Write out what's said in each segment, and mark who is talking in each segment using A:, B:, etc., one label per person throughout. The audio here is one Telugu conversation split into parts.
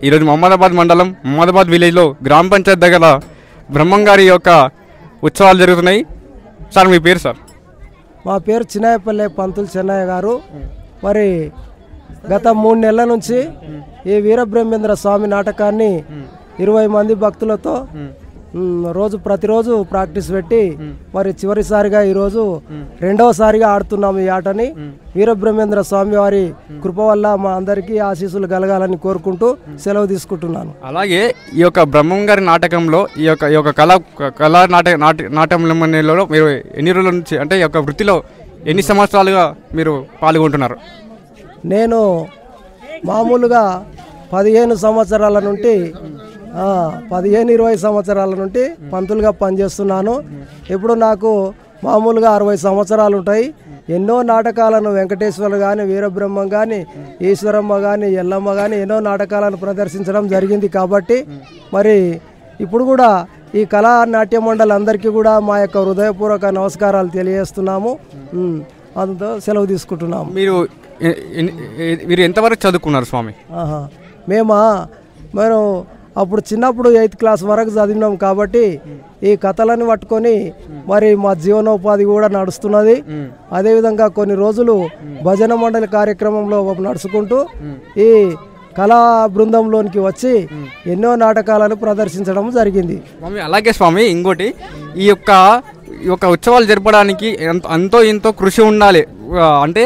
A: ఈరోజు మహమ్మదాబాద్ మండలం మహమ్మదాబాద్ విలేజ్లో గ్రామ పంచాయతీ దగ్గర బ్రహ్మంగారి యొక్క ఉత్సవాలు జరుగుతున్నాయి. సార్ మీ పేరు? సార్
B: మా పేరు చిన్నయ్యపల్లె పంతులు చెన్నయ్య గారు. మరి గత 3 నెలల నుంచి ఈ వీరబ్రహ్మేంద్ర స్వామి నాటకాన్ని 20 మంది భక్తులతో ప్రతిరోజు ప్రాక్టీస్ పెట్టి మరి చివరిసారిగా ఈరోజు రెండవసారిగా ఆడుతున్నాము ఈ ఆటని. వీరబ్రహ్మేంద్ర స్వామి వారి కృప వల్ల మా అందరికీ ఆశీస్సులు కలగాలని కోరుకుంటూ సెలవు తీసుకుంటున్నాను.
A: అలాగే ఈ యొక్క బ్రహ్మంగారి నాటకంలో ఈ యొక్క కళా నాటకంలో మీరు ఎన్ని రోజుల నుంచి, అంటే ఈ యొక్క వృత్తిలో ఎన్ని సంవత్సరాలుగా మీరు పాల్గొంటున్నారు?
B: నేను మామూలుగా 15 సంవత్సరాల నుండి 15-20 సంవత్సరాల నుండి పంతులుగా పనిచేస్తున్నాను. ఇప్పుడు నాకు మామూలుగా 60 సంవత్సరాలు ఉంటాయి. ఎన్నో నాటకాలను వెంకటేశ్వరులు కానీ, వీరబ్రహ్మం కానీ, ఈశ్వరమ్మ కానీ, ఎల్లమ్మ కానీ ఎన్నో నాటకాలను ప్రదర్శించడం జరిగింది. కాబట్టి మరి ఇప్పుడు కూడా ఈ కళా నాట్య మండలి అందరికీ కూడా మా యొక్క హృదయపూర్వక నమస్కారాలు తెలియజేస్తున్నాము. అందుతో సెలవు తీసుకుంటున్నాము.
A: మీరు ఎంతవరకు చదువుకున్నారు స్వామి?
B: మేము అప్పుడు చిన్నప్పుడు 8th క్లాస్ వరకు చదివినాం. కాబట్టి ఈ కథలను పట్టుకొని మరి మా జీవనోపాధి కూడా నడుస్తున్నది. అదేవిధంగా కొన్ని రోజులు భజన మండలి కార్యక్రమంలో నడుచుకుంటూ ఈ కళా బృందంలోనికి వచ్చి ఎన్నో నాటకాలను ప్రదర్శించడం జరిగింది.
A: అలాగే స్వామి, ఇంకోటి ఈ యొక్క ఉత్సవాలు జరపడానికి ఎంతో కృషి ఉండాలి. అంటే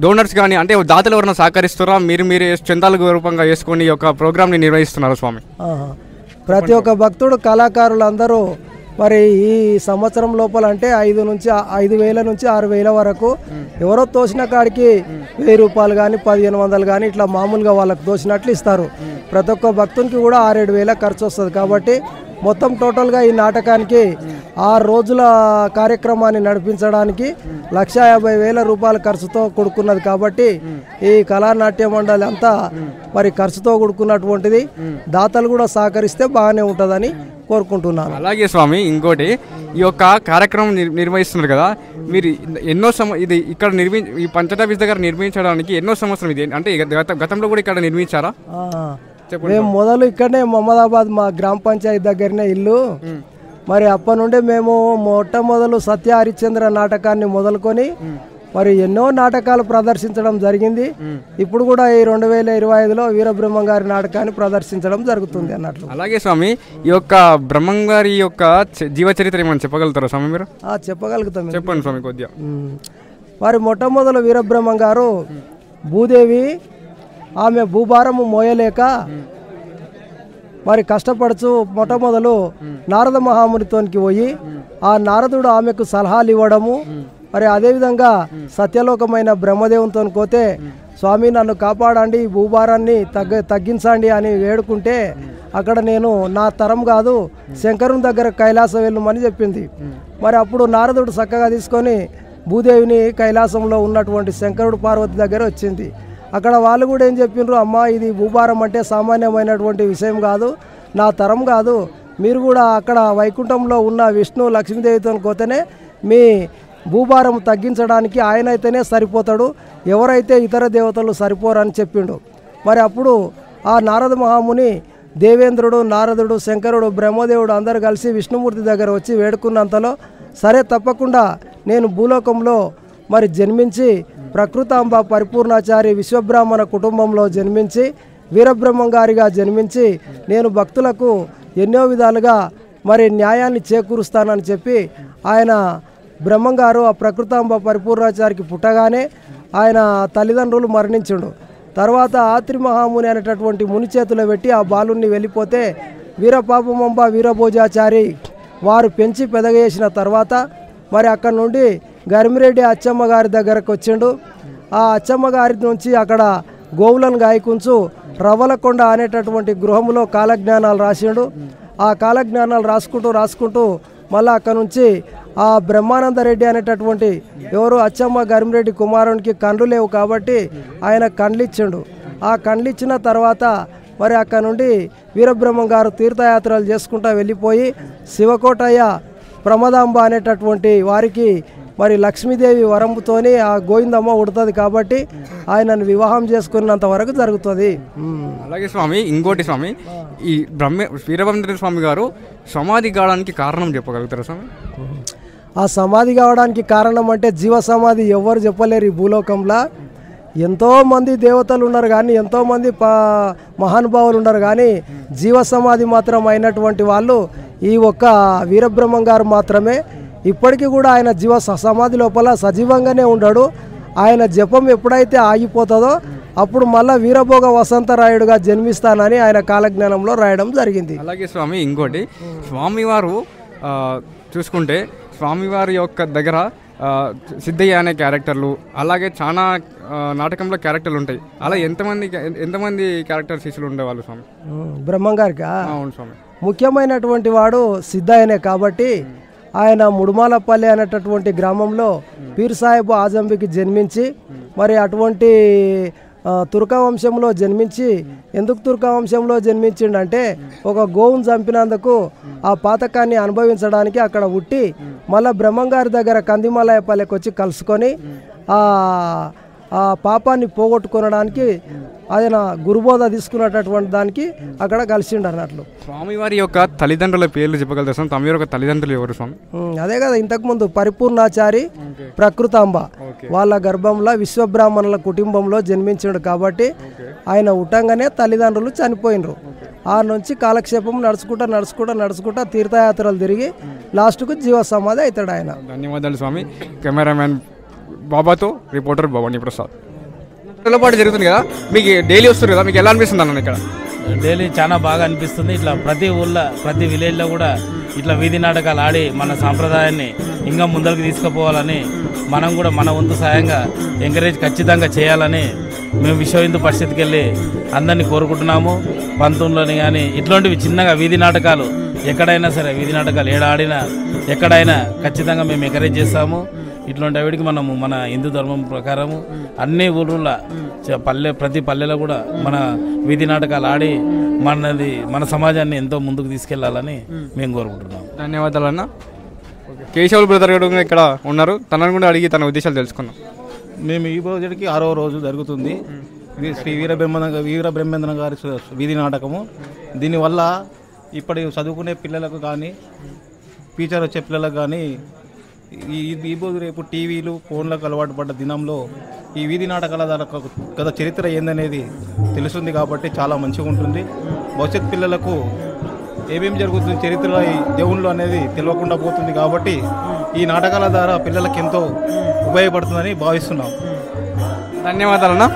A: డోనర్స్ కానీ, అంటే దాతలు ఎవరైనా సహకరిస్తారా? మీరే చందాల రూపంగా వేసుకొని ఈ యొక్క ప్రోగ్రామ్ని నిర్వహిస్తున్నారు స్వామి?
B: ప్రతి ఒక్క భక్తుడు, కళాకారులు అందరూ మరి ఈ సంవత్సరం లోపల అంటే 5,000 నుంచి 6,000 వరకు ఎవరో తోసిన కాడికి 1000 రూపాయలు కానీ 1,500 కానీ ఇట్లా మామూలుగా వాళ్ళకు తోసినట్లు ఇస్తారు. ప్రతి ఒక్క భక్తునికి కూడా 6-7 వేల ఖర్చు వస్తుంది. కాబట్టి మొత్తం టోటల్గా ఈ నాటకానికి 6 రోజుల కార్యక్రమాన్ని నడిపించడానికి 1,50,000 రూపాయల ఖర్చుతో కూడుకున్నది. కాబట్టి ఈ కళానాట్య మండలి అంతా మరి ఖర్చుతో కూడుకున్నటువంటిది. దాతలు కూడా సహకరిస్తే బాగానే ఉంటుందని కోరుకుంటున్నాను.
A: అలాగే స్వామి, ఇంకోటి ఈ యొక్క కార్యక్రమం నిర్వహిస్తున్నారు కదా, మీరు ఎన్నో ఇది ఇక్కడ ఈ పంచాయతీ దగ్గర నిర్మించడానికి ఎన్నో సంవత్సరం ఇది, అంటే గతంలో కూడా ఇక్కడ నిర్మించారా?
B: మేము మొదలు ఇక్కడనే మహమ్మదాబాద్ మా గ్రామ పంచాయతీ దగ్గరనే ఇల్లు. మరి అప్పటి నుండే మేము మొట్టమొదలు సత్య హరిశ్చంద్ర నాటకాన్ని మొదలుకొని మరి ఎన్నో నాటకాలు ప్రదర్శించడం జరిగింది. ఇప్పుడు కూడా ఈ 2025లో వీరబ్రహ్మం గారి నాటకాన్ని ప్రదర్శించడం జరుగుతుంది అన్నట్లు.
A: అలాగే స్వామి, ఈ యొక్క బ్రహ్మం గారి యొక్క జీవ చరిత్ర ఏమైనా చెప్పగలుగుతారా స్వామి మీరు?
B: చెప్పగలుగుతాం.
A: చెప్పండి స్వామి కొద్దిగా.
B: మరి మొట్టమొదలు వీరబ్రహ్మం గారు భూదేవి ఆమె భూభారము మోయలేక మరి కష్టపడుచు మొట్టమొదలు నారద మహామునితోనికి పోయి ఆ నారదుడు ఆమెకు సలహాలు ఇవ్వడము, మరి అదేవిధంగా సత్యలోకమైన బ్రహ్మదేవునితో పోతే స్వామి నన్ను కాపాడండి, ఈ భూభారాన్ని తగ్గించండి అని వేడుకుంటే అక్కడ నేను నా తరం కాదు శంకరుని దగ్గర కైలాసం వెళ్ళమని చెప్పింది. మరి అప్పుడు నారదుడు చక్కగా తీసుకొని భూదేవిని కైలాసంలో ఉన్నటువంటి శంకరుడు పార్వతి దగ్గర వచ్చింది. అక్కడ వాళ్ళు కూడా ఏం చెప్పిండ్రు, అమ్మ ఇది భూభారం అంటే సామాన్యమైనటువంటి విషయం కాదు, నా తరం కాదు, మీరు కూడా అక్కడ వైకుంఠంలో ఉన్న విష్ణు లక్ష్మీదేవితో పోతేనే మీ భూభారం తగ్గించడానికి ఆయన అయితేనే సరిపోతాడు, ఎవరైతే ఇతర దేవతలు సరిపోరని చెప్పిండు. మరి అప్పుడు ఆ నారద మహాముని దేవేంద్రుడు, నారదుడు, శంకరుడు, బ్రహ్మదేవుడు అందరూ కలిసి విష్ణుమూర్తి దగ్గర వచ్చి వేడుకున్నంతలో సరే తప్పకుండా నేను భూలోకంలో మరి జన్మించి ప్రకృతాంబ పరిపూర్ణాచారి విశ్వబ్రాహ్మణ కుటుంబంలో జన్మించి వీరబ్రహ్మం గారిగా జన్మించి నేను భక్తులకు ఎన్నో విధాలుగా మరి న్యాయాన్ని చేకూరుస్తానని చెప్పి ఆయన బ్రహ్మంగారు ఆ ప్రకృతాంబ పరిపూర్ణాచారికి పుట్టగానే ఆయన తల్లిదండ్రులు మరణించుండు. తర్వాత ఆత్రి మహాముని అనేటటువంటి ముని చేతిలో పెట్టి ఆ బాలుని వెళ్ళిపోతే వీరపాపమంబ వీరభోజాచారి వారు పెంచి పెదగేసిన తర్వాత మరి అక్కడ నుండి గరిమిరెడ్డి అచ్చమ్మ గారి దగ్గరకు వచ్చిండు. ఆ అచ్చమ్మ గారి నుంచి అక్కడ గోవులను గాయకుంచు రవ్వలకొండ అనేటటువంటి గృహంలో కాలజ్ఞానాలు రాసిండు. ఆ కాలజ్ఞానాలు రాసుకుంటూ మళ్ళీ అక్కడ నుంచి ఆ బ్రహ్మానందరెడ్డి అనేటటువంటి ఎవరు అచ్చమ్మ గరిమిరెడ్డి కుమారునికి కండ్లు లేవు కాబట్టి ఆయన కండ్లు ఇచ్చిండు. ఆ కండ్లు ఇచ్చిన తర్వాత మరి అక్కడ నుండి వీరబ్రహ్మం గారు తీర్థయాత్రలు చేసుకుంటూ వెళ్ళిపోయి శివకోటయ్య ప్రమదాంబ అనేటటువంటి వారికి మరి లక్ష్మీదేవి వరంతోని ఆ గోవిందమ్మ ఉడుతుంది కాబట్టి ఆయనను వివాహం చేసుకున్నంత వరకు జరుగుతుంది.
A: అలాగే స్వామి ఇంకోటి స్వామి, ఈ వీరభద్ర స్వామి గారు సమాధి కావడానికి కారణం చెప్పగలుగుతారా స్వామి?
B: ఆ సమాధి కావడానికి కారణం అంటే జీవ సమాధి ఎవరు చెప్పలేరు ఈ భూలోకంలో. ఎంతోమంది దేవతలు ఉన్నారు కానీ ఎంతోమంది మహానుభావులు ఉన్నారు కానీ జీవ సమాధి మాత్రం అయినటువంటి వాళ్ళు ఈ ఒక్క వీరబ్రహ్మం గారు మాత్రమే. ఇప్పటికీ కూడా ఆయన జీవ సమాధి లోపల సజీవంగానే ఉన్నాడు. ఆయన జపం ఎప్పుడైతే ఆగిపోతుందో అప్పుడు మళ్ళీ వీరభోగ వసంతరాయుడుగా జన్మిస్తానని ఆయన కాలజ్ఞానంలో రాయడం జరిగింది.
A: అలాగే స్వామి ఇంకోటి, స్వామివారు చూసుకుంటే స్వామివారి యొక్క దగ్గర సిద్ధయ్య అనే క్యారెక్టర్లు, అలాగే చాలా నాటకంలో క్యారెక్టర్లు ఉంటాయి. అలా ఎంతమంది క్యారెక్టర్ శిష్యులు ఉండేవాళ్ళు స్వామి?
B: బ్రహ్మం గారికి
A: అవును స్వామి.
B: ముఖ్యమైనటువంటి వాడు సిద్ధయ్యనే కాబట్టి ఆయన ముడుమాలపల్లి అనేటటువంటి గ్రామంలో పీర్ సాహెబ్ ఆజంబికి జన్మించి మరి అటువంటి తుర్కా వంశంలో జన్మించి, ఎందుకు తుర్కా వంశంలో జన్మించిండంటే ఒక గోవును చంపినందుకు ఆ పాతకాన్ని అనుభవించడానికి అక్కడ ఉట్టి మళ్ళీ బ్రహ్మంగారి దగ్గర కందిమలయపల్లికి వచ్చి కలుసుకొని ఆ పాపాన్ని పోగొట్టుకోవడానికి ఆయన గురుబోధ తీసుకున్నటువంటి దానికి అక్కడ కలిసిండు అన్నట్లు.
A: స్వామివారి యొక్క తల్లిదండ్రుల పేర్లు చెప్పగలుగుతాం. తమ యొక్క తల్లిదండ్రులు ఎవరు స్వామి?
B: అదే కదా ఇంతకుముందు పరిపూర్ణాచారి ప్రకృతాంబ వాళ్ళ గర్భంలో విశ్వబ్రాహ్మణుల కుటుంబంలో జన్మించాడు కాబట్టి ఆయన ఉట్టంగానే తల్లిదండ్రులు చనిపోయినరు. ఆ నుంచి కాలక్షేపం నడుచుకుంటా తీర్థయాత్రలు తిరిగి లాస్ట్కు జీవ సమాధి అవుతాడు ఆయన.
A: ధన్యవాదాలు స్వామి. కెమెరామ్యాన్ బాబాతో రిపోర్టర్ భవానీ ప్రసాద్. పాటు జరుగుతుంది కదా, మీకు డైలీ వస్తుంది కదా, మీకు ఎలా అనిపిస్తుంది అన్న? ఇక్కడ
C: డైలీ చాలా బాగా అనిపిస్తుంది. ఇట్లా ప్రతి ఊళ్ళో ప్రతి విలేజ్లో కూడా ఇట్లా వీధి నాటకాలు ఆడి మన సాంప్రదాయాన్ని ఇంకా ముందరికి తీసుకుపోవాలని మనం కూడా మన వంతు సాయంగా ఎంకరేజ్ ఖచ్చితంగా చేయాలని మేము విశ్వ హిందూ పరిషత్కి వెళ్ళి అందరినీ కోరుకుంటున్నాము. పంతంలోని కానీ ఇట్లాంటివి చిన్నగా వీధి నాటకాలు ఎక్కడైనా సరే, వీధి నాటకాలు ఏడ ఆడినా ఎక్కడైనా ఖచ్చితంగా మేము ఎంకరేజ్ చేస్తాము. ఇట్లాంటి వాటికి మనము మన హిందూ ధర్మం ప్రకారము అన్ని ఊళ్ళ ప్రతి పల్లెలో కూడా మన వీధి నాటకాలు ఆడి మన సమాజాన్ని ఎంతో ముందుకు తీసుకెళ్లాలని మేము కోరుకుంటున్నాం.
A: ధన్యవాదాలు అన్న. కేశవులు బ్రదర్ గారు ఇక్కడ ఉన్నారు, తనను కూడా అడిగి తన ఉద్దేశాలు తెలుసుకున్నాం.
D: మేము ఈ రోజుకి 6వ రోజు జరుగుతుంది. ఇది శ్రీ వీరబ్రహ్మేంద్ర గారి వీధి నాటకము. దీనివల్ల ఇప్పటి చదువుకునే పిల్లలకు కానీ ఫ్యూచర్ వచ్చే పిల్లలకు కానీ ఈ రోజు రేపు టీవీలు ఫోన్లకు అలవాటు పడ్డ దినంలో ఈ వీధి నాటకాల గత చరిత్ర ఏందనేది తెలుస్తుంది కాబట్టి చాలా మంచిగా ఉంటుంది. భవిష్యత్ పిల్లలకు ఏమేమి జరుగుతుంది చరిత్రలో ఈ దేవుళ్ళు అనేది తెలియకుండా పోతుంది కాబట్టి ఈ నాటకాల ద్వారా పిల్లలకు ఎంతో ఉపయోగపడుతుందని భావిస్తున్నాం.
A: ధన్యవాదాలన్నా.